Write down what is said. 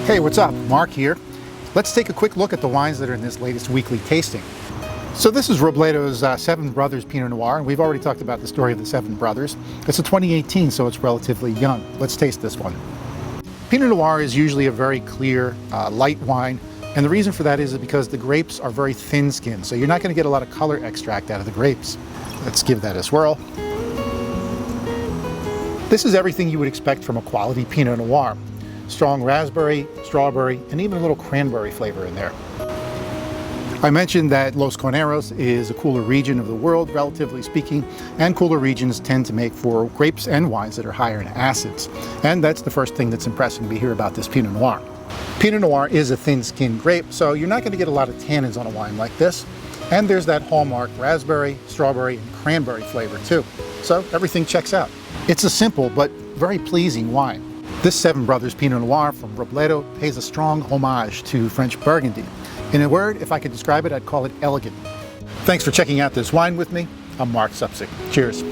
Hey, what's up? Mark here. Let's take a quick look at the wines that are in this latest weekly tasting. So this is Robledo's Seven Brothers Pinot Noir, and we've already talked about the story of the Seven Brothers. It's a 2018, so it's relatively young. Let's taste this one. Pinot Noir is usually a very clear, light wine, and the reason for that is because the grapes are very thin-skinned, so you're not going to get a lot of color extract out of the grapes. Let's give that a swirl. This is everything you would expect from a quality Pinot Noir. Strong raspberry, strawberry, and even a little cranberry flavor in there. I mentioned that Los Carneros is a cooler region of the world, relatively speaking, and cooler regions tend to make for grapes and wines that are higher in acids. And that's the first thing that's impressing me here about this Pinot Noir. Pinot Noir is a thin-skinned grape, so you're not going to get a lot of tannins on a wine like this. And there's that hallmark raspberry, strawberry, and cranberry flavor too. So everything checks out. It's a simple but very pleasing wine. This Seven Brothers Pinot Noir from Robledo pays a strong homage to French Burgundy. In a word, if I could describe it, I'd call it elegant. Thanks for checking out this wine with me. I'm Mark Supsick. Cheers.